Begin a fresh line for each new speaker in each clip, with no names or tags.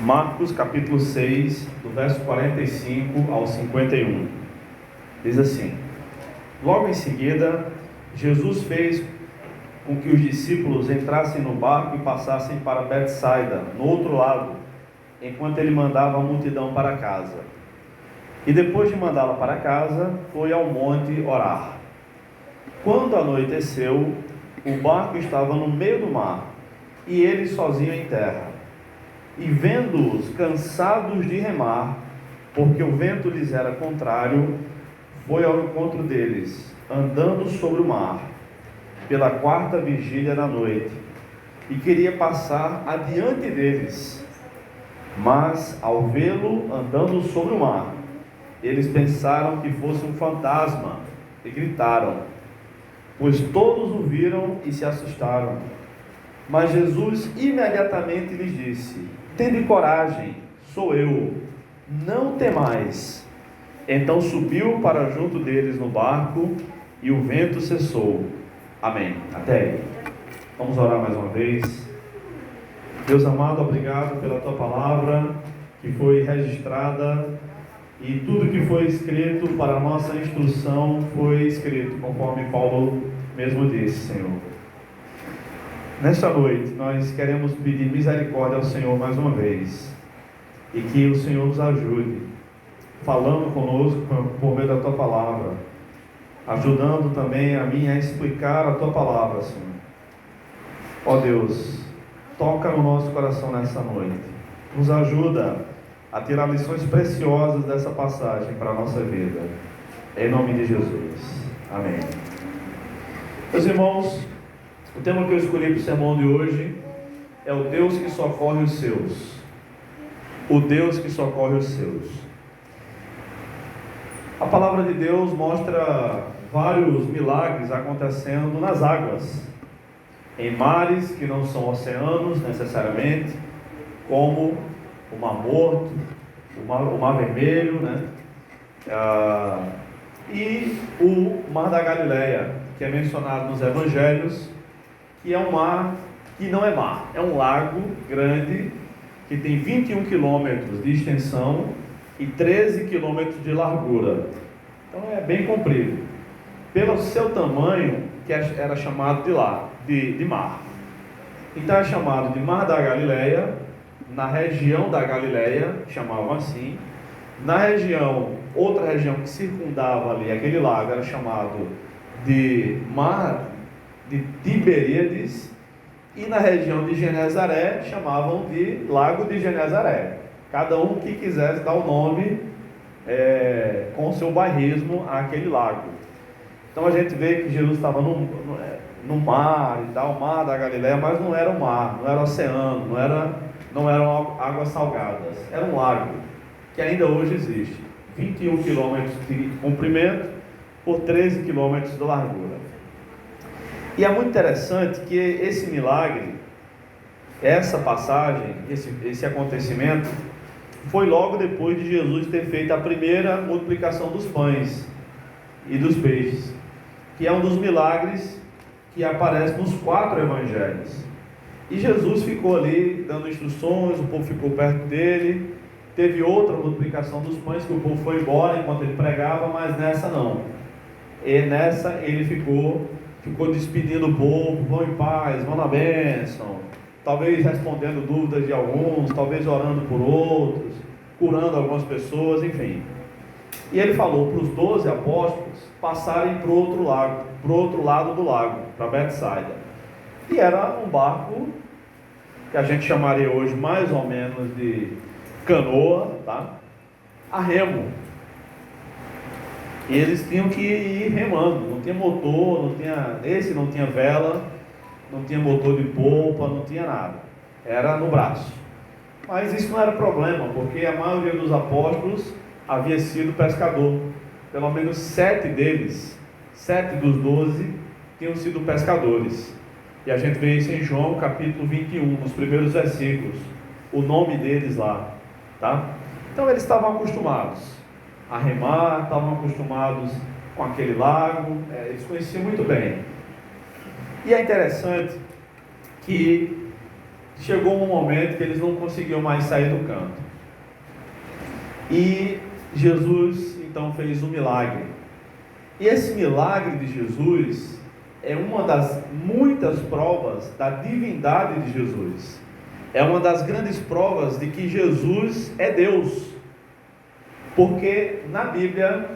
Marcos capítulo 6, do verso 45 ao 51. Diz assim: Logo em seguida, Jesus fez com que os discípulos entrassem no barco e passassem para Betsaida, no outro lado, enquanto ele mandava a multidão para casa. E depois de mandá-la para casa, foi ao monte orar. Quando anoiteceu, o barco estava no meio do mar, e ele sozinho em terra. E vendo-os cansados de remar, porque o vento lhes era contrário, foi ao encontro deles, andando sobre o mar, pela quarta vigília da noite, e queria passar adiante deles. Mas, ao vê-lo andando sobre o mar, eles pensaram que fosse um fantasma, e gritaram, pois todos o viram e se assustaram. Mas Jesus imediatamente lhes disse: Tende coragem, sou eu, não temais. Então subiu para junto deles no barco, e o vento cessou. Amém. Até aí. Vamos orar mais uma vez. Deus amado, obrigado pela tua palavra, que foi registrada, e tudo que foi escrito para a nossa instrução foi escrito, conforme Paulo mesmo disse, Senhor. Nesta noite, nós queremos pedir misericórdia ao Senhor mais uma vez, e que o Senhor nos ajude, falando conosco por meio da tua palavra, ajudando também a mim a explicar a tua palavra, Senhor. Ó Deus, toca no nosso coração nessa noite, nos ajuda a tirar lições preciosas dessa passagem para a nossa vida, em nome de Jesus, amém. Meus irmãos, o tema que eu escolhi para o sermão de hoje é o Deus que socorre os seus. O Deus que socorre os seus. A palavra de Deus mostra vários milagres acontecendo nas águas, em mares que não são oceanos necessariamente, como o Mar Morto, o Mar Vermelho, né? E o Mar da Galileia, que é mencionado nos Evangelhos, que é um mar que não é mar, é um lago grande, que tem 21 quilômetros de extensão e 13 quilômetros de largura. Então é bem comprido. Pelo seu tamanho, que era chamado de mar. Então é chamado de Mar da Galileia, na região da Galileia, chamavam assim. Na região, outra região que circundava ali aquele lago, era chamado de Mar de Tiberíades, e na região de Genezaré chamavam de Lago de Genezaré. Cada um que quisesse dar o nome com o seu bairrismo àquele lago. Então a gente vê que Jesus estava no mar e tal, o Mar da Galileia, mas não era o mar, não era o oceano, não eram águas salgadas, era um lago que ainda hoje existe, 21 quilômetros de comprimento por 13 quilômetros de largura. E é muito interessante que esse milagre, essa passagem, esse acontecimento, foi logo depois de Jesus ter feito a primeira multiplicação dos pães e dos peixes, que é um dos milagres que aparece nos 4 evangelhos. E Jesus ficou ali dando instruções, o povo ficou perto dele. Teve outra multiplicação dos pães que o povo foi embora enquanto ele pregava, mas nessa não. E nessa ele ficou despedindo o povo, vão em paz, vão na bênção, talvez respondendo dúvidas de alguns, talvez orando por outros, curando algumas pessoas, enfim. E ele falou para os 12 apóstolos passarem para o outro lado do lago, para Betsaida. E era um barco que a gente chamaria hoje mais ou menos de canoa, tá? A remo. E eles tinham que ir remando, não tinha motor, não tinha vela, não tinha motor de polpa, não tinha nada, era no braço. Mas isso não era problema, porque a maioria dos apóstolos havia sido pescador. Pelo menos 7 deles, 7 dos 12, tinham sido pescadores. E a gente vê isso em João capítulo 21, nos primeiros versículos, o nome deles lá, tá? Então eles estavam acostumados a remar, estavam acostumados com aquele lago, eles conheciam muito bem. E é interessante que chegou um momento que eles não conseguiam mais sair do canto. E Jesus então fez um milagre. E esse milagre de Jesus é uma das muitas provas da divindade de Jesus. É uma das grandes provas de que Jesus é Deus. Porque na Bíblia,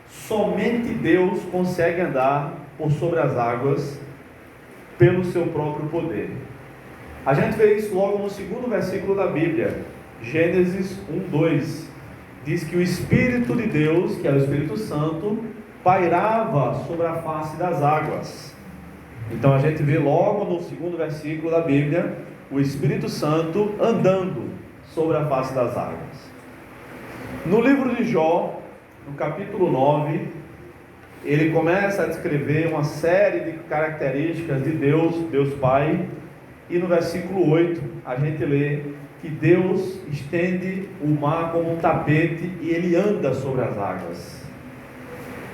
somente Deus consegue andar por sobre as águas pelo seu próprio poder. A gente vê isso logo no segundo versículo da Bíblia, Gênesis 1:2. Diz que o Espírito de Deus, que é o Espírito Santo, pairava sobre a face das águas. Então a gente vê logo no segundo versículo da Bíblia, o Espírito Santo andando sobre a face das águas. No livro de Jó, no capítulo 9, ele começa a descrever uma série de características de Deus, Deus Pai, e no versículo 8 a gente lê que Deus estende o mar como um tapete e ele anda sobre as águas.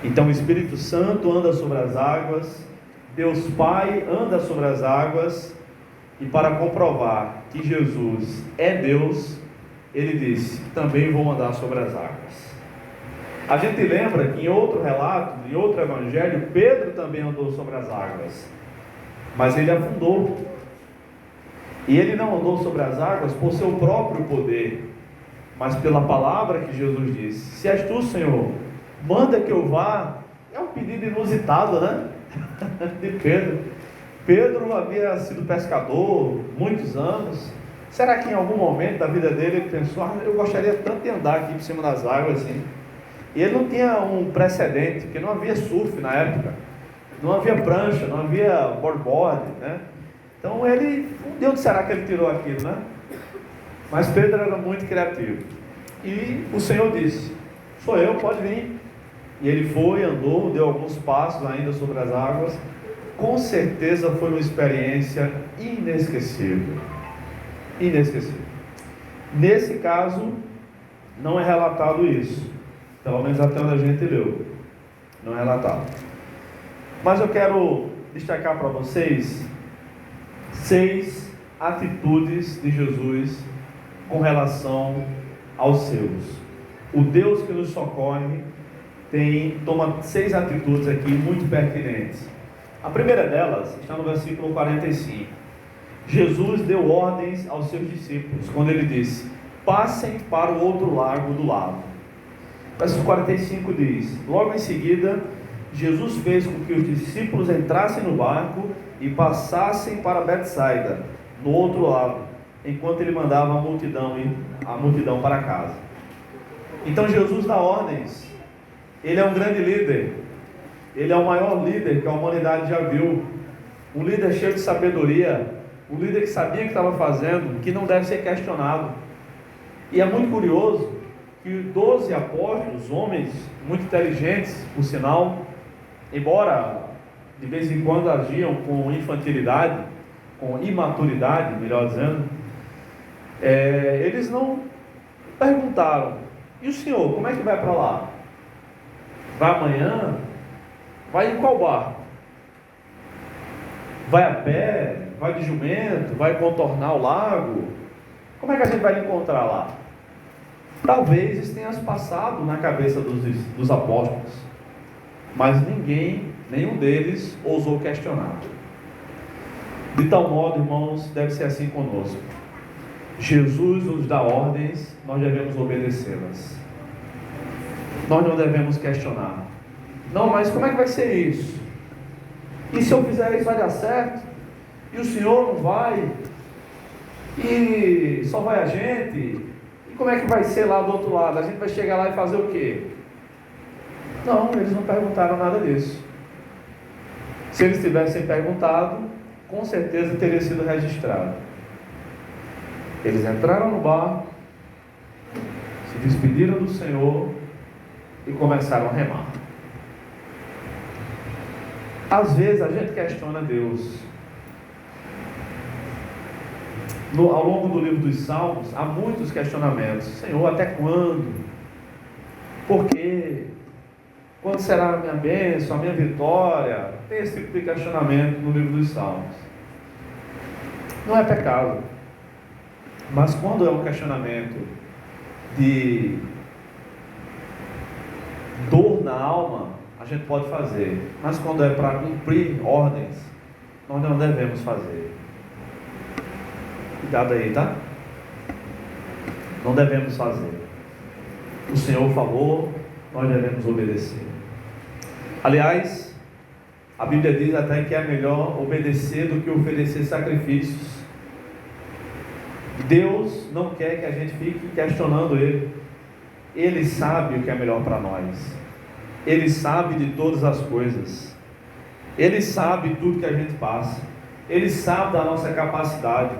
Então o Espírito Santo anda sobre as águas, Deus Pai anda sobre as águas, e para comprovar que Jesus é Deus, ele disse: também vou andar sobre as águas. A gente lembra que em outro relato, em outro evangelho, Pedro também andou sobre as águas, mas ele afundou. E ele não andou sobre as águas por seu próprio poder, mas pela palavra que Jesus disse: se és tu, Senhor, manda que eu vá. É um pedido inusitado, né? De Pedro. Pedro havia sido pescador muitos anos. Será que em algum momento da vida dele ele pensou: eu gostaria tanto de andar aqui por cima das águas assim? E ele não tinha um precedente, porque não havia surf na época, não havia prancha, não havia boardboard, né? Então ele, de onde será que ele tirou aquilo, né? Mas Pedro era muito criativo. E o Senhor disse: sou eu, pode vir. E ele foi, andou, deu alguns passos ainda sobre as águas. Com certeza foi uma experiência inesquecível. Inesquecível. Nesse caso, não é relatado isso. Pelo menos até onde a gente leu. Não é relatado. Mas eu quero destacar para vocês 6 atitudes de Jesus com relação aos seus. O Deus que nos socorre toma 6 atitudes aqui muito pertinentes. A primeira delas está no versículo 45. Jesus deu ordens aos seus discípulos, quando ele disse: passem para o outro lado do lado. Verso 45 diz: logo em seguida, Jesus fez com que os discípulos entrassem no barco e passassem para Betsaida, no outro lado, enquanto ele mandava a multidão para casa. Então Jesus dá ordens. Ele é um grande líder. Ele é o maior líder que a humanidade já viu. Um líder cheio de sabedoria, um líder que sabia o que estava fazendo, que não deve ser questionado. E é muito curioso que 12 apóstolos, homens muito inteligentes, por sinal, embora de vez em quando agiam com infantilidade, com imaturidade, melhor dizendo, eles não perguntaram: e o senhor, como é que vai para lá? Vai amanhã? Vai em qual barco? Vai a pé? Vai de jumento? Vai contornar o lago? Como é que a gente vai lhe encontrar lá? Talvez isso tenha passado na cabeça dos apóstolos, mas nenhum deles ousou questionar. De tal modo, irmãos, deve ser assim conosco. Jesus nos dá ordens, nós devemos obedecê-las. Nós não devemos questionar. Não, mas como é que vai ser isso? E se eu fizer isso vai dar certo? E o senhor não vai? E só vai a gente? E como é que vai ser lá do outro lado? A gente vai chegar lá e fazer o quê? Não, eles não perguntaram nada disso. Se eles tivessem perguntado, com certeza teria sido registrado. Eles entraram no barco, se despediram do Senhor e começaram a remar. Às vezes a gente questiona Deus. Ao longo do livro dos Salmos, há muitos questionamentos. Senhor, até quando? Por quê? Quando será a minha bênção, a minha vitória? Tem esse tipo de questionamento no livro dos Salmos. Não é pecado. Mas quando é um questionamento de dor na alma, a gente pode fazer. Mas quando é para cumprir ordens, nós não devemos fazer. Cuidado aí, tá? Não devemos fazer. O Senhor falou, nós devemos obedecer. Aliás, a Bíblia diz até que é melhor obedecer do que oferecer sacrifícios. Deus não quer que a gente fique questionando Ele. Ele sabe o que é melhor para nós. Ele sabe de todas as coisas. Ele sabe tudo que a gente passa. Ele sabe da nossa capacidade.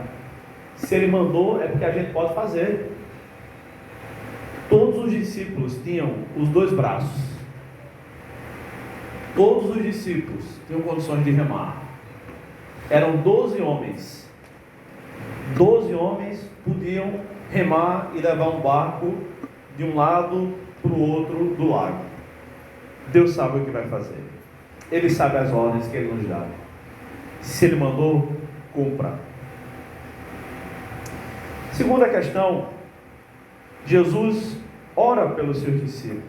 Se Ele mandou, é porque a gente pode fazer. Todos os discípulos tinham os dois braços. Todos os discípulos tinham condições de remar. Eram 12 homens. 12 homens podiam remar e levar um barco de um lado para o outro do lago. Deus sabe o que vai fazer. Ele sabe as ordens que Ele nos dá. Se Ele mandou, cumpra. Segunda questão, Jesus ora pelos seus discípulos.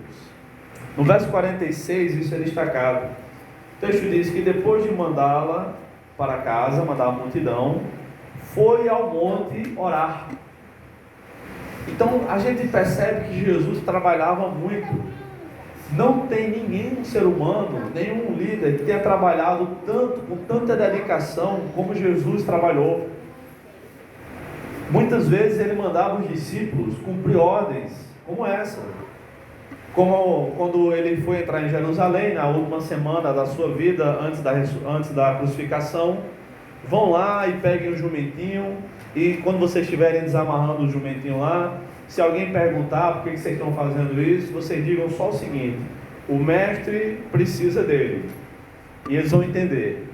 No verso 46, isso é destacado. O texto diz que depois de mandá-la para casa, mandar a multidão, foi ao monte orar. Então a gente percebe que Jesus trabalhava muito. Não tem nenhum ser humano, nenhum líder que tenha trabalhado tanto, com tanta dedicação como Jesus trabalhou. Muitas vezes ele mandava os discípulos cumprir ordens como essa. Como quando ele foi entrar em Jerusalém, na última semana da sua vida, antes da crucificação, vão lá e peguem o jumentinho, e quando vocês estiverem desamarrando o jumentinho lá, se alguém perguntar por que vocês estão fazendo isso, vocês digam só o seguinte: o mestre precisa dele, e eles vão entender.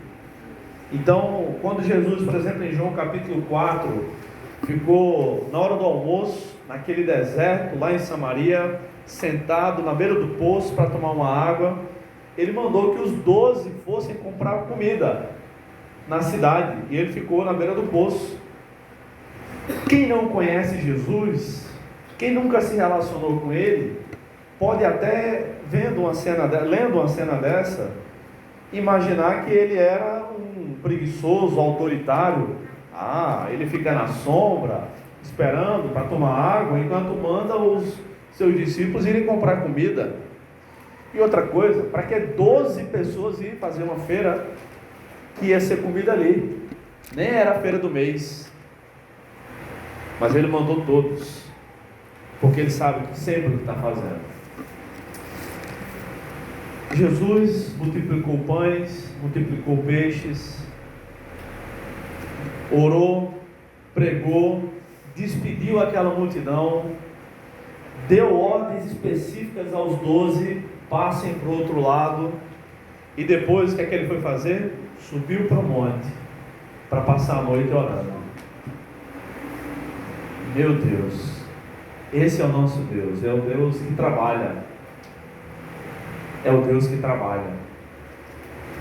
Então, quando Jesus, por exemplo, em João capítulo 4, ficou na hora do almoço, naquele deserto, lá em Samaria, sentado na beira do poço para tomar uma água, ele mandou que os 12 fossem comprar comida na cidade, e ele ficou na beira do poço. Quem não conhece Jesus, quem nunca se relacionou com Ele, pode até, lendo uma cena dessa, imaginar que ele era um preguiçoso, autoritário. Ele fica na sombra, esperando para tomar água, enquanto manda os seus discípulos irem comprar comida. E outra coisa, para que 12 pessoas irem fazer uma feira que ia ser comida ali? Nem era a feira do mês. Mas ele mandou todos, porque ele sabe sempre o que está fazendo. Jesus multiplicou pães, multiplicou peixes, orou, pregou, despediu aquela multidão, deu ordens específicas aos 12, passem para o outro lado, e depois o que é que ele foi fazer? Subiu para o monte, para passar a noite orando. Meu Deus, esse é o nosso Deus, é o Deus que trabalha. É o Deus que trabalha.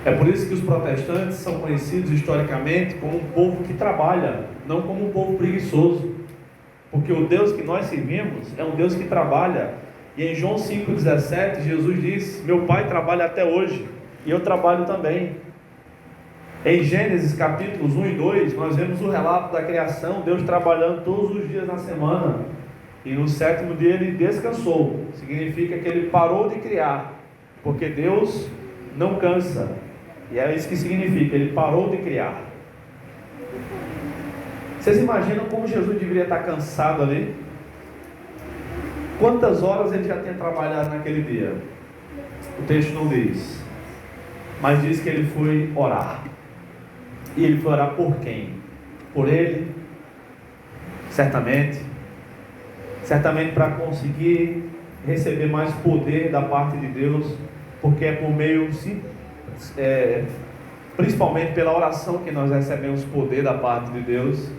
É por isso que os protestantes são conhecidos historicamente como um povo que trabalha, não como um povo preguiçoso. Porque o Deus que nós servimos é um Deus que trabalha. E em João 5,17, Jesus diz: meu Pai trabalha até hoje, e eu trabalho também. Em Gênesis capítulos 1 e 2, nós vemos o relato da criação, Deus trabalhando todos os dias na semana, e no sétimo dia ele descansou. Significa que ele parou de criar, porque Deus não cansa, e é isso que significa, ele parou de criar. Vocês imaginam como Jesus deveria estar cansado ali? Quantas horas ele já tinha trabalhado naquele dia? O texto não diz, mas diz que ele foi orar. E ele foi orar por quem? Por ele? Certamente para conseguir receber mais poder da parte de Deus, porque é por meio, principalmente pela oração, que nós recebemos poder da parte de Deus,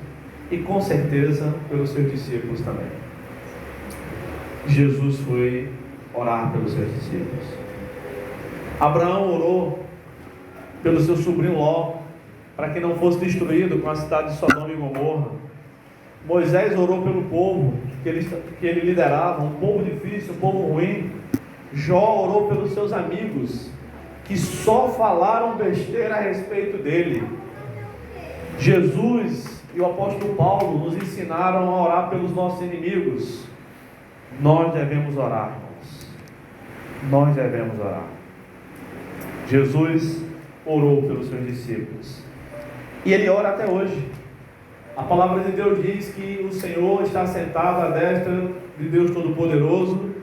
e com certeza pelos seus discípulos também. Jesus foi orar pelos seus discípulos. Abraão orou pelo seu sobrinho Ló, para que não fosse destruído com a cidade de Sodoma e Gomorra. Moisés orou pelo povo que ele liderava, um povo difícil, um povo ruim. Jó orou pelos seus amigos, que só falaram besteira a respeito dele. Jesus e o apóstolo Paulo nos ensinaram a orar pelos nossos inimigos. Nós devemos orar, irmãos. Nós devemos orar. Jesus orou pelos seus discípulos. E ele ora até hoje. A palavra de Deus diz que o Senhor está sentado à destra de Deus Todo-Poderoso,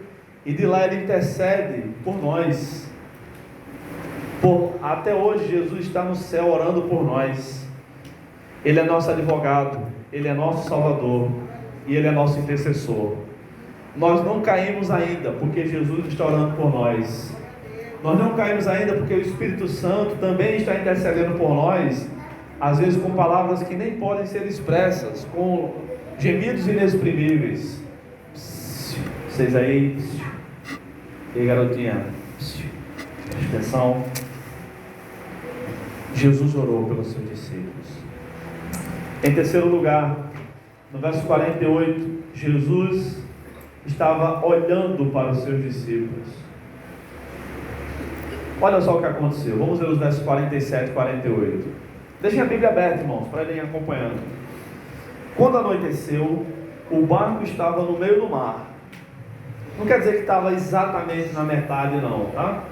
e de lá ele intercede por nós. Até hoje Jesus está no céu orando por nós. Ele é nosso advogado, Ele é nosso Salvador, e Ele é nosso intercessor. Nós não caímos ainda, porque Jesus está orando por nós. Nós não caímos ainda, porque o Espírito Santo também está intercedendo por nós, às vezes com palavras que nem podem ser expressas, com gemidos inexprimíveis. Vocês aí, e aí, garotinha, atenção. Jesus orou pelos seus discípulos. Em terceiro lugar, no verso 48, Jesus estava olhando para os seus discípulos. Olha só o que aconteceu. Vamos ver os versos 47 e 48. Deixem a Bíblia aberta, irmãos, para irem acompanhando. Quando anoiteceu, o barco estava no meio do mar. Não quer dizer que estava exatamente na metade, não, tá?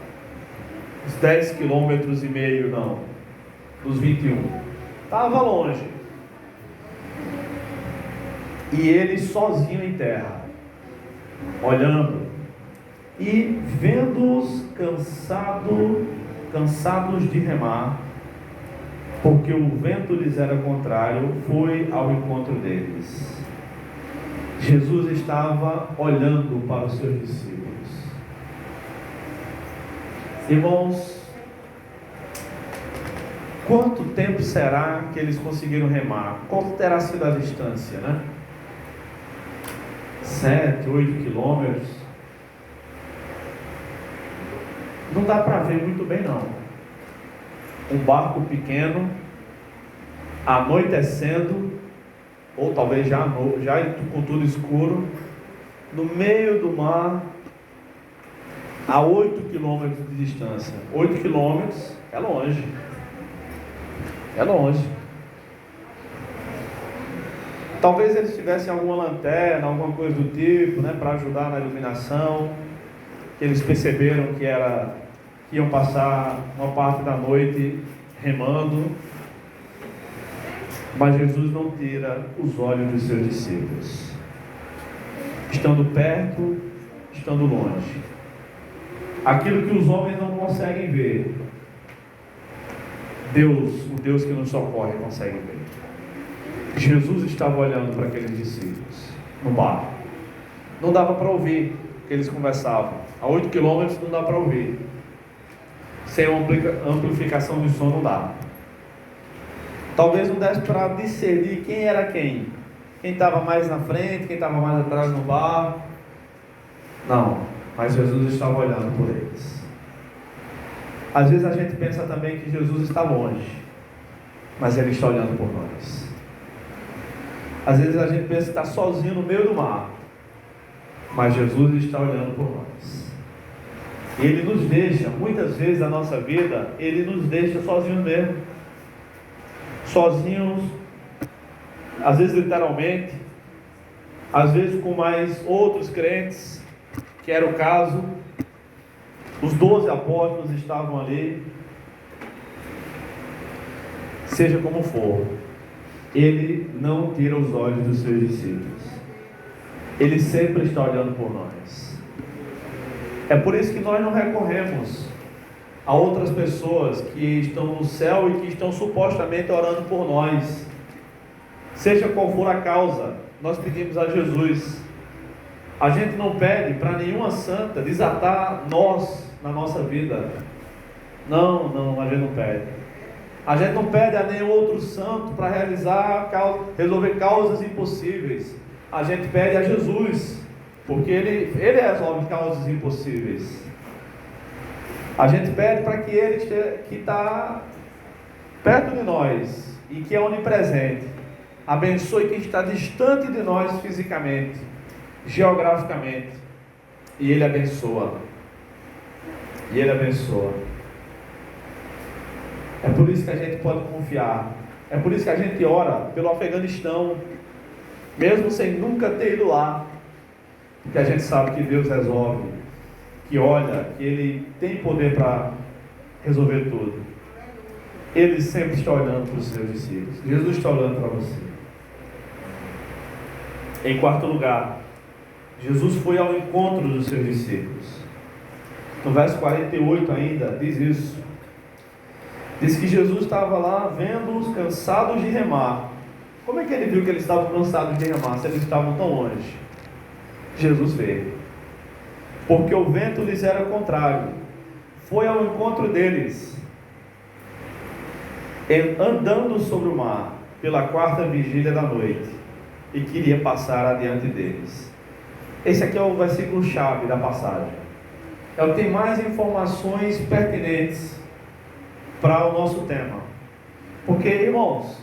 Os 10,5 km, não. Dos 21. Estava longe. E ele sozinho em terra, olhando, e vendo-os cansados de remar, porque o vento lhes era contrário, foi ao encontro deles. Jesus estava olhando para os seus discípulos. Irmãos, quanto tempo será que eles conseguiram remar? Qual terá sido a distância, né? 7, 8 quilômetros. Não dá para ver muito bem, não. Um barco pequeno, anoitecendo, ou talvez já com tudo escuro, no meio do mar, a 8 quilômetros de distância. 8 quilômetros é longe. É longe. Talvez eles tivessem alguma lanterna, alguma coisa do tipo, né, para ajudar na iluminação. Eles perceberam que iam passar uma parte da noite remando. Mas Jesus não tira os olhos dos seus discípulos. Estando perto, estando longe. Aquilo que os homens não conseguem ver, o Deus que nos socorre, consegue ver. Jesus estava olhando para aqueles discípulos no barco. Não dava para ouvir o que eles conversavam. A 8 quilômetros não dá para ouvir. Sem amplificação de som não dá. Talvez não desse para discernir quem era quem. Quem estava mais na frente, quem estava mais atrás no barco. Não, mas Jesus estava olhando por eles. Às vezes a gente pensa também que Jesus está longe, mas Ele está olhando por nós. Às vezes a gente pensa que está sozinho no meio do mar, mas Jesus está olhando por nós. Ele nos deixa, muitas vezes na nossa vida, Ele nos deixa sozinhos mesmo. Sozinhos, às vezes literalmente, às vezes com mais outros crentes, que era o caso. Os 12 apóstolos estavam ali. Seja como for, Ele não tira os olhos dos seus discípulos. Ele sempre está olhando por nós. É por isso que nós não recorremos a outras pessoas que estão no céu e que estão supostamente orando por nós. Seja qual for a causa, nós pedimos a Jesus. A gente não pede para nenhuma santa desatar nós na nossa vida. Não, a gente não pede. A gente não pede a nenhum outro santo para resolver causas impossíveis. A gente pede a Jesus, porque Ele resolve causas impossíveis. A gente pede para que Ele que está perto de nós e que é onipresente, abençoe quem está distante de nós fisicamente, geograficamente, e Ele abençoa. E Ele abençoa. É por isso que a gente pode confiar. É por isso que a gente ora pelo Afeganistão, mesmo sem nunca ter ido lá, porque a gente sabe que Deus resolve, que olha, que Ele tem poder para resolver tudo. Ele sempre está olhando para os seus discípulos. Jesus está olhando para você. Em quarto lugar, Jesus foi ao encontro dos seus discípulos. No verso 48 ainda, diz isso. Diz que Jesus estava lá vendo-os cansados de remar. Como é que ele viu que eles estavam cansados de remar, se eles estavam tão longe? Jesus veio. Porque o vento lhes era contrário. Foi ao encontro deles, andando sobre o mar, pela quarta vigília da noite, e queria passar adiante deles. Esse aqui é o versículo chave da passagem. É o que tem mais informações pertinentes para o nosso tema. Porque, irmãos,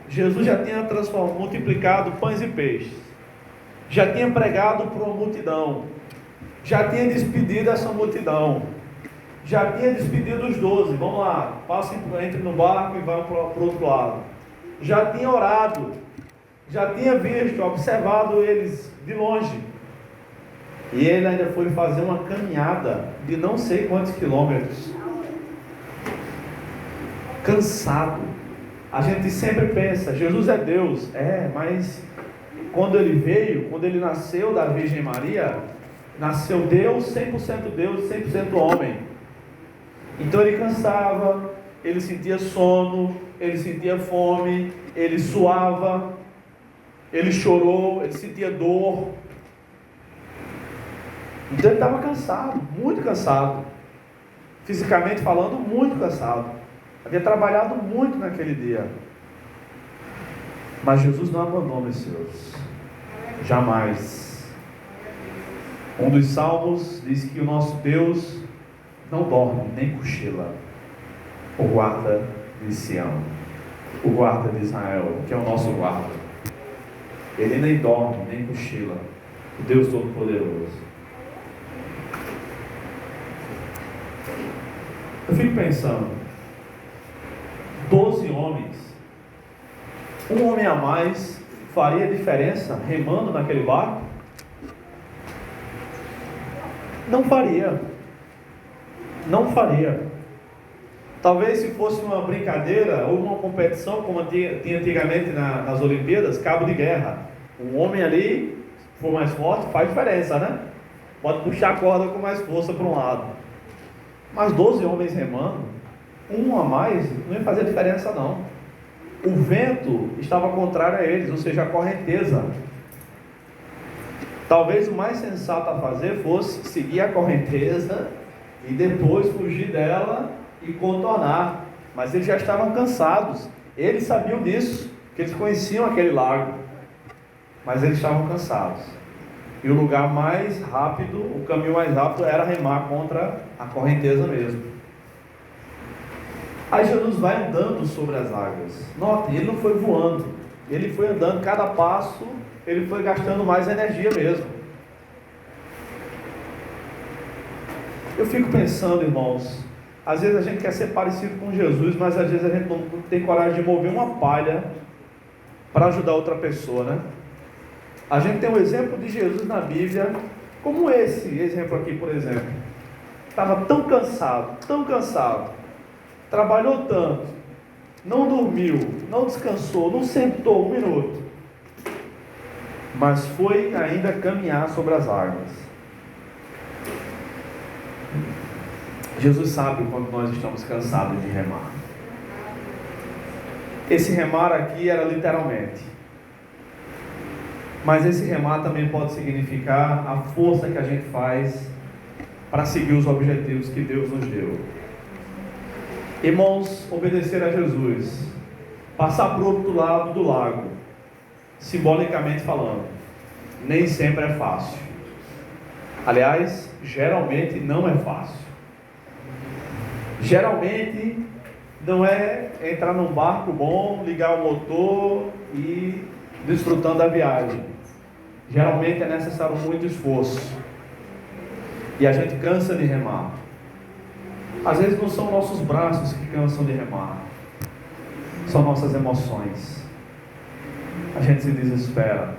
Jesus já tinha multiplicado pães e peixes, já tinha pregado para uma multidão, já tinha despedido essa multidão, já tinha despedido os 12, vamos lá, passem, entrem no barco e vão para o outro lado. Já tinha orado, já tinha visto, observado eles de longe. E ele ainda foi fazer uma caminhada de não sei quantos quilômetros. Cansado. A gente sempre pensa, Jesus é Deus. Mas quando ele veio, quando ele nasceu da Virgem Maria, nasceu Deus, 100% Deus, 100% homem. Então ele cansava, ele sentia sono, ele sentia fome, ele suava, ele chorou, ele sentia dor. Então ele estava cansado, muito cansado. Fisicamente falando, muito cansado. Havia trabalhado muito naquele dia. Mas Jesus não abandona os seus. Jamais. Um dos salmos diz que o nosso Deus não dorme, nem cochila. O guarda de Sião, o guarda de Israel, que é o nosso guarda. Ele nem dorme, nem cochila. O Deus Todo-Poderoso. Eu fico pensando, 12 homens, um homem a mais faria diferença remando naquele barco? Não faria. Não faria. Talvez se fosse uma brincadeira ou uma competição, como tinha antigamente nas Olimpíadas, cabo de guerra. Um homem ali, se for mais forte, faz diferença, né? Pode puxar a corda com mais força para um lado. Mas 12 homens remando, um a mais, não ia fazer diferença não. O vento estava contrário a eles, ou seja, a correnteza. Talvez o mais sensato a fazer fosse seguir a correnteza e depois fugir dela e contornar. Mas eles já estavam cansados. Eles sabiam disso, que eles conheciam aquele lago. Mas eles estavam cansados. E o lugar mais rápido, o caminho mais rápido era remar contra a correnteza mesmo. Aí Jesus vai andando sobre as águas. Note, ele não foi voando. Ele foi andando, cada passo, ele foi gastando mais energia mesmo. Eu fico pensando, irmãos, às vezes a gente quer ser parecido com Jesus, mas às vezes a gente não tem coragem de mover uma palha para ajudar outra pessoa, né? A gente tem um exemplo de Jesus na Bíblia, como esse exemplo aqui, por exemplo. Estava tão cansado, trabalhou tanto, não dormiu, não descansou, não sentou um minuto, mas foi ainda caminhar sobre as águas. Jesus sabe quando nós estamos cansados de remar. Esse remar aqui era literalmente. Mas esse remar também pode significar a força que a gente faz para seguir os objetivos que Deus nos deu. Irmãos, obedecer a Jesus, passar para o outro lado do lago, simbolicamente falando, nem sempre é fácil. Aliás, geralmente não é fácil. Geralmente não é entrar num barco bom, ligar o motor e desfrutando da viagem. Geralmente é necessário muito esforço. E a gente cansa de remar. Às vezes não são nossos braços que cansam de remar, são nossas emoções. A gente se desespera,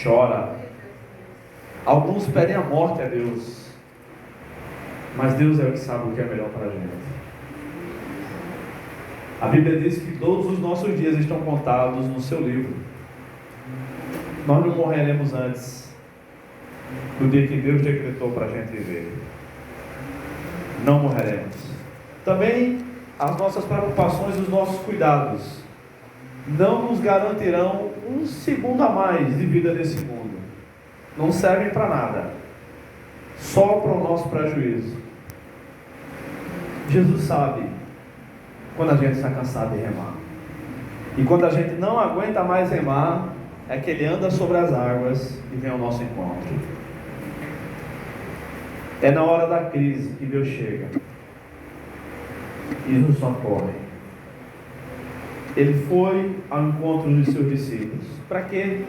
chora. Alguns pedem a morte a Deus, mas Deus é o que sabe o que é melhor para a gente. A Bíblia diz que todos os nossos dias estão contados no seu livro. Nós não morreremos antes do dia que Deus decretou para a gente viver. Não morreremos. Também as nossas preocupações e os nossos cuidados não nos garantirão um segundo a mais de vida nesse mundo. Não servem para nada, só para o nosso prejuízo. Jesus sabe quando a gente está cansado de remar. E quando a gente não aguenta mais remar, é que Ele anda sobre as águas e vem ao nosso encontro. É na hora da crise que Deus chega e nos socorre. Ele foi ao encontro dos seus discípulos. Para quê?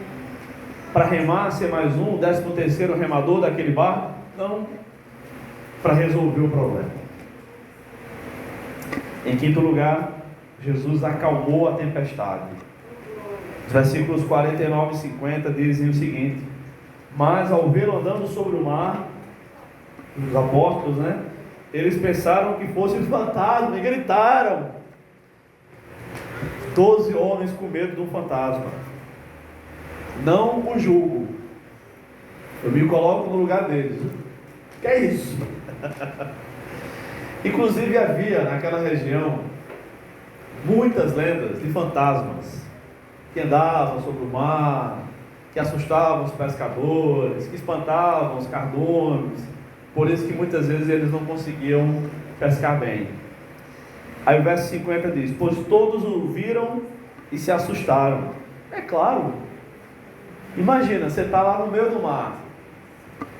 Para remar, ser mais um, 13º remador daquele barco? Não. Para resolver o problema. Em quinto lugar, Jesus acalmou a tempestade. Os versículos 49 e 50 dizem o seguinte: mas ao vê-lo andando sobre o mar, os apóstolos, eles pensaram que fosse um fantasma e gritaram. 12 homens com medo de um fantasma. Não o julgo, eu me coloco no lugar deles. Que é isso? Inclusive havia naquela região muitas lendas de fantasmas que andavam sobre o mar, que assustavam os pescadores, que espantavam os cardumes. Por isso que muitas vezes eles não conseguiam pescar bem. Aí o verso 50 diz: pois todos o viram e se assustaram. É claro. Imagina, você está lá no meio do mar.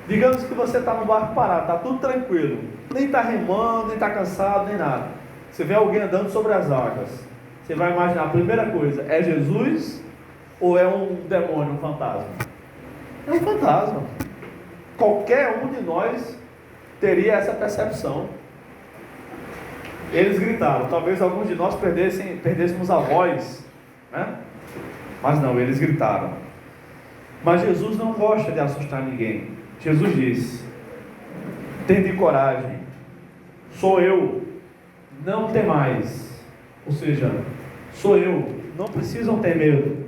Digamos que você está no barco parado, está tudo tranquilo. Nem está remando, nem está cansado, nem nada. Você vê alguém andando sobre as águas. Você vai imaginar, a primeira coisa, é Jesus ou é um demônio, um fantasma? É um fantasma. Qualquer um de nós teria essa percepção. Eles gritaram. Talvez alguns de nós perdêssemos a voz, mas não, eles gritaram. Mas Jesus não gosta de assustar ninguém. Jesus disse: tende coragem, sou eu, não temais. Ou seja, sou eu, não precisam ter medo.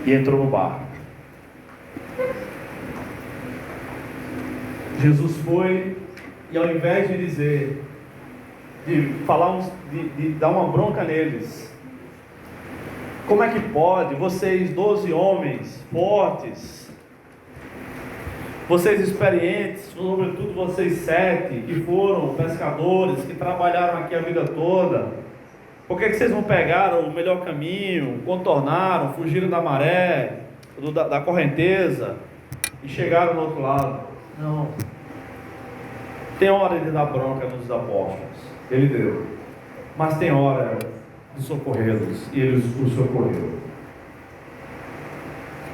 E entrou no barco. Jesus foi, e ao invés de dizer, de dar uma bronca neles, como é que pode, vocês 12 homens fortes, vocês experientes, sobretudo vocês 7 que foram pescadores, que trabalharam aqui a vida toda, por que vocês não pegaram o melhor caminho, contornaram, fugiram da maré, da correnteza e chegaram do outro lado? Não. Tem hora de dar bronca nos apóstolos, Ele deu, mas tem hora de socorrê-los, e Ele os socorreu.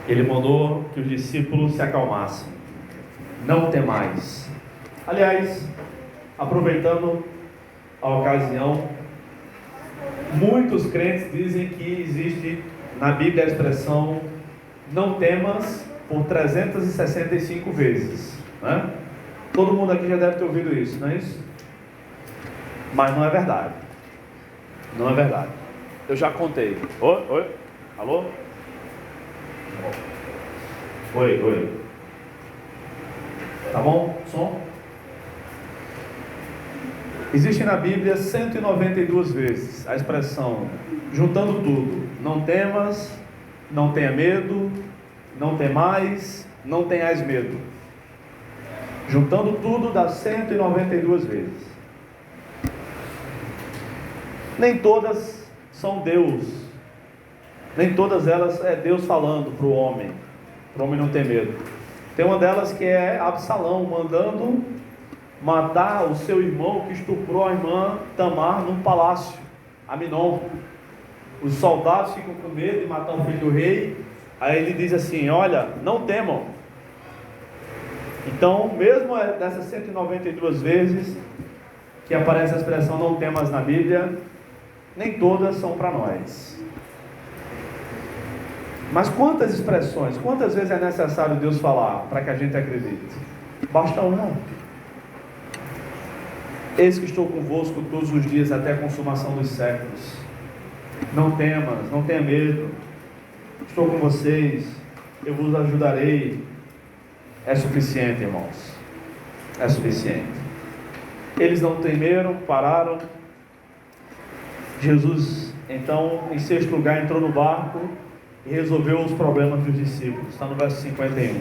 Ele mandou que os discípulos se acalmassem. Não temais. Aliás, aproveitando a ocasião, muitos crentes dizem que existe na Bíblia a expressão não temas por 365 vezes, Todo mundo aqui já deve ter ouvido isso, não é isso? Mas não é verdade. Não é verdade. Eu já contei. Oi? Alô? Oi. Tá bom? Som? Existe na Bíblia 192 vezes a expressão, juntando tudo: não temas, não tenha medo, não temais, não tenhais medo. Juntando tudo dá 192 vezes. Nem todas são Deus. Nem todas elas é Deus falando para o homem não ter medo. Tem uma delas que é Absalão mandando matar o seu irmão que estuprou a irmã Tamar num palácio, Aminon. Os soldados ficam com medo de matar o filho do rei. Aí ele diz assim: olha, não temam. Então, mesmo dessas 192 vezes que aparece a expressão não temas na Bíblia, nem todas são para nós. Mas quantas expressões, quantas vezes é necessário Deus falar para que a gente acredite? Basta uma. Eis que estou convosco todos os dias até a consumação dos séculos. Não temas, não tenha medo. Estou com vocês, eu vos ajudarei. É suficiente, irmãos. É suficiente. Eles não temeram, pararam. Jesus, então, em sexto lugar, entrou no barco e resolveu os problemas dos discípulos. Está no verso 51.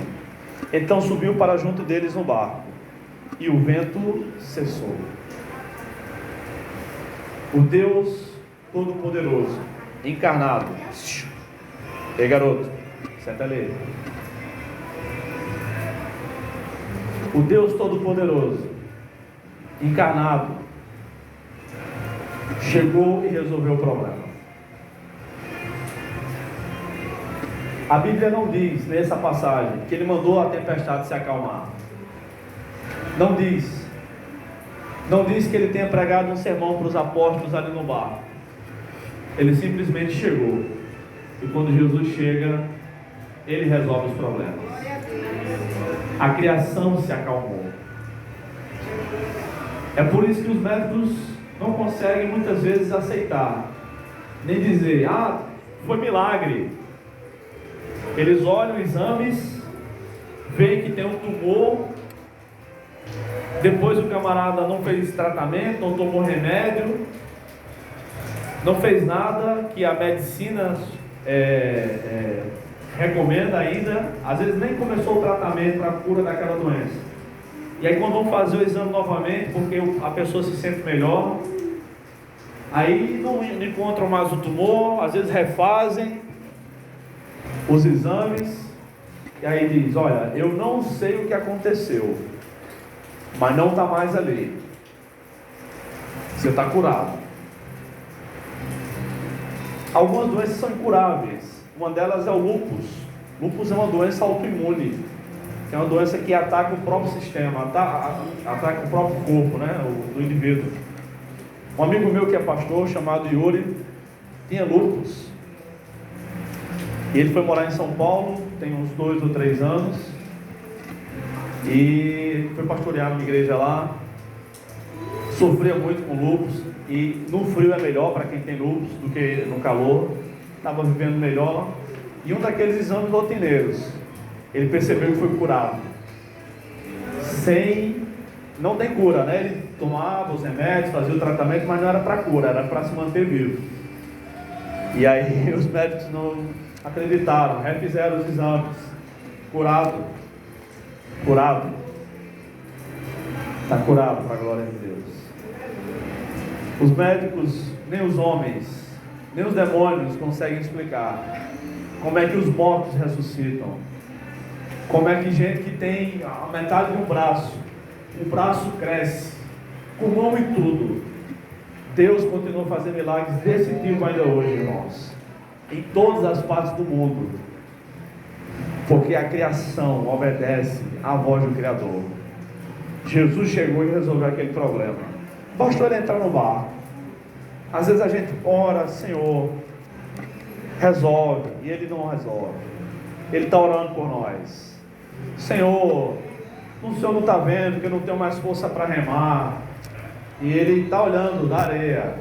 Então subiu para junto deles no barco, e o vento cessou. O Deus Todo-Poderoso, encarnado. Ei, garoto, senta ali. O Deus Todo-Poderoso, encarnado, chegou e resolveu o problema. A Bíblia não diz, nessa passagem, que ele mandou a tempestade se acalmar. Não diz. Não diz que ele tenha pregado um sermão para os apóstolos ali no barco. Ele simplesmente chegou. E quando Jesus chega, ele resolve os problemas. A criação se acalmou. É por isso que os médicos não conseguem muitas vezes aceitar, nem dizer: ah, foi milagre. Eles olham exames, veem que tem um tumor, depois o camarada não fez tratamento, não tomou remédio, não fez nada que a medicina recomenda ainda, às vezes nem começou o tratamento para a cura daquela doença. E aí quando vão fazer o exame novamente, porque a pessoa se sente melhor, aí não encontram mais o tumor, às vezes refazem os exames, e aí diz: olha, eu não sei o que aconteceu, mas não está mais ali, você está curado. Algumas doenças são incuráveis. Uma delas é o lúpus. Lúpus é uma doença autoimune, é uma doença que ataca o próprio sistema, ataca o próprio corpo, né, do indivíduo. Um amigo meu que é pastor, chamado Yuri, tinha lúpus. E ele foi morar em São Paulo, tem uns 2 ou 3 anos, e foi pastorear uma igreja lá. Sofria muito com lúpus, e no frio é melhor para quem tem lúpus do que no calor. Estava vivendo melhor. E um daqueles exames rotineiros, ele percebeu que foi curado. Não tem cura, né? Ele tomava os remédios, fazia o tratamento, mas não era para cura, era para se manter vivo. E aí os médicos não acreditaram, refizeram os exames. Curado. Está curado, para a glória de Deus. Os médicos, nem os homens, nem os demônios conseguem explicar como é que os mortos ressuscitam, como é que gente que tem a metade de um braço, o braço cresce, com mão e tudo. Deus continua a fazer milagres desse tipo ainda hoje, irmãos, em todas as partes do mundo, porque a criação obedece à voz do Criador. Jesus chegou e resolveu aquele problema. Bastou ele entrar no barco. Às vezes a gente ora: Senhor, resolve, e Ele não resolve. Ele está orando por nós. Senhor, o Senhor não está vendo que eu não tenho mais força para remar, e Ele está olhando da areia,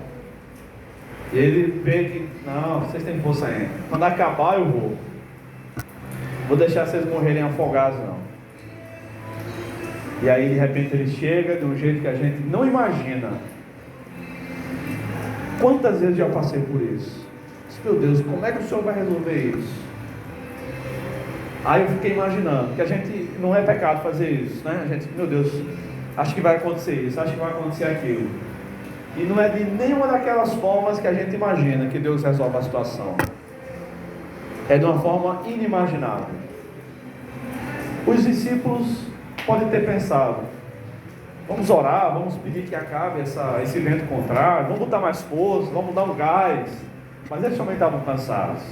e Ele vê que, não, vocês têm força ainda, quando acabar eu vou deixar vocês morrerem afogados não. E aí de repente Ele chega de um jeito que a gente não imagina. Quantas vezes já passei por isso? Meu Deus, como é que o Senhor vai resolver isso? Aí eu fiquei imaginando, que a gente, não é pecado fazer isso, né? A gente, meu Deus, acho que vai acontecer isso, acho que vai acontecer aquilo. E não é de nenhuma daquelas formas que a gente imagina que Deus resolve a situação. É de uma forma inimaginável. Os discípulos podem ter pensado: Vamos orar, vamos pedir que acabe esse vento contrário, vamos botar mais força, vamos dar um gás. Mas eles também estavam cansados.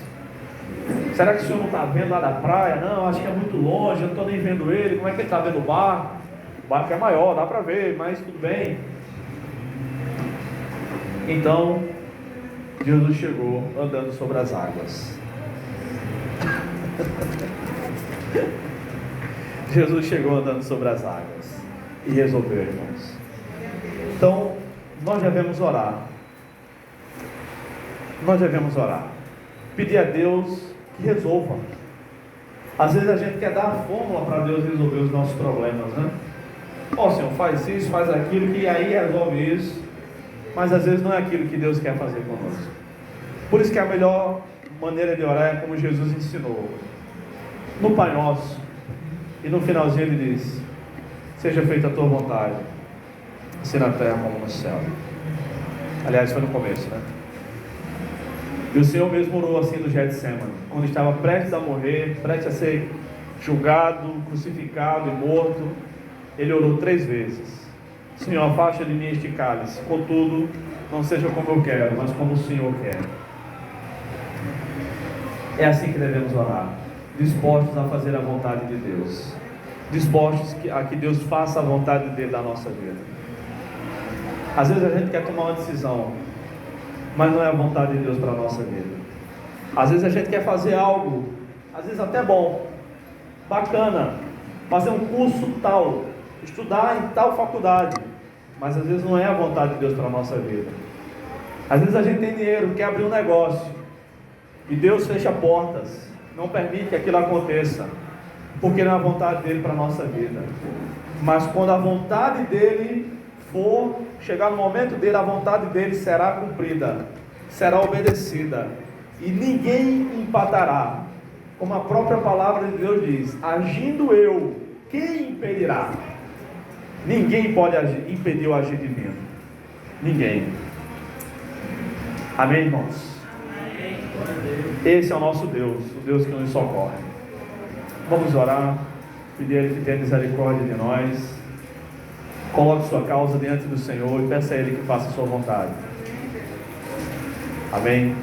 Será que o senhor não está vendo lá da praia? Não, acho que é muito longe, eu não estou nem vendo ele. Como é que ele está vendo o barco? O barco é maior, dá para ver, mas tudo bem. Então, Jesus chegou andando sobre as águas. Jesus chegou andando sobre as águas e resolveu, irmãos. Então, nós devemos orar. Nós devemos orar. Pedir a Deus que resolva. Às vezes a gente quer dar a fórmula para Deus resolver os nossos problemas, né? Ó, Senhor, faz isso, faz aquilo, que aí resolve isso. Mas às vezes não é aquilo que Deus quer fazer conosco. Por isso que a melhor maneira de orar é como Jesus ensinou. No Pai Nosso. E no finalzinho ele diz: seja feita a tua vontade, assim na terra como no céu. Aliás, foi no começo, né? E o Senhor mesmo orou assim no Getsemane, quando estava prestes a morrer, prestes a ser julgado, crucificado e morto. Ele orou 3 vezes: Senhor, afasta de mim este cálice, contudo, não seja como eu quero, mas como o Senhor quer. É assim que devemos orar, dispostos a fazer a vontade de Deus, dispostos a que Deus faça a vontade dele da nossa vida. Às vezes a gente quer tomar uma decisão, mas não é a vontade de Deus para a nossa vida. Às vezes a gente quer fazer algo, às vezes até bom, bacana, fazer um curso tal, estudar em tal faculdade, mas às vezes não é a vontade de Deus para a nossa vida. Às vezes a gente tem dinheiro, quer abrir um negócio, e Deus fecha portas, não permite que aquilo aconteça, porque não é a vontade dele para a nossa vida. Mas quando a vontade dele for, chegar no momento dele, a vontade dele será cumprida, será obedecida, e ninguém empatará. Como a própria palavra de Deus diz: agindo eu, quem impedirá? Ninguém pode impedir o agir divino. Ninguém. Amém, irmãos? Esse é o nosso Deus, o Deus que nos socorre. Vamos orar, pedir a Ele que tenha misericórdia de nós. Coloque sua causa diante do Senhor e peça a Ele que faça a sua vontade. Amém.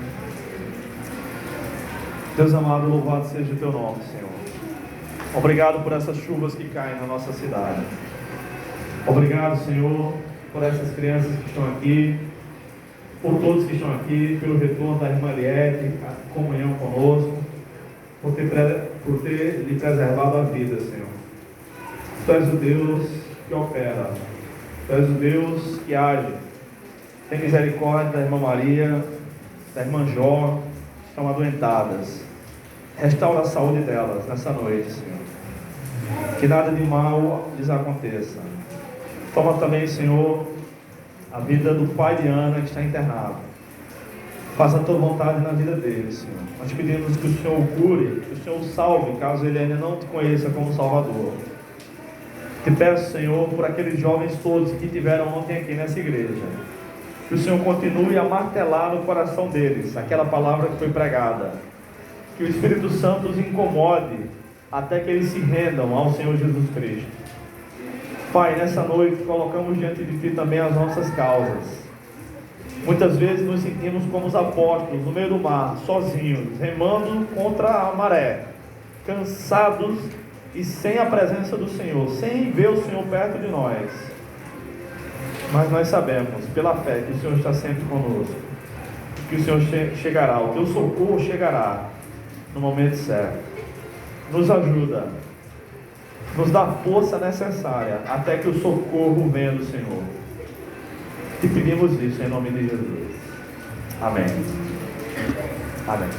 Deus amado, louvado seja o teu nome, Senhor. Obrigado por essas chuvas que caem na nossa cidade. Obrigado, Senhor, por essas crianças que estão aqui, por todos que estão aqui, pelo retorno da irmã Eliette, a comunhão conosco, por ter lhe preservado a vida, Senhor. Tu és o Deus que opera, Tu és o Deus que age. Tem misericórdia da irmã Maria, da irmã Jó, que estão adoentadas. Restaura a saúde delas nessa noite, Senhor. Que nada de mal lhes aconteça. Toma também, Senhor, a vida do pai de Ana que está internado. Faça a tua vontade na vida dele, Senhor. Nós pedimos que o Senhor o cure, que o Senhor o salve, caso ele ainda não te conheça como Salvador. Te peço, Senhor, por aqueles jovens todos que estiveram ontem aqui nessa igreja, que o Senhor continue a martelar no coração deles aquela palavra que foi pregada. Que o Espírito Santo os incomode até que eles se rendam ao Senhor Jesus Cristo. Pai, nessa noite colocamos diante de Ti também as nossas causas. Muitas vezes nos sentimos como os apóstolos no meio do mar, sozinhos, remando contra a maré, cansados e sem a presença do Senhor, sem ver o Senhor perto de nós. Mas nós sabemos, pela fé, que o Senhor está sempre conosco, que o Senhor chegará, o Teu socorro chegará no momento certo. Nos ajuda, nos dá a força necessária até que o socorro venha do Senhor. Te pedimos isso em nome de Jesus. Amém. Amém.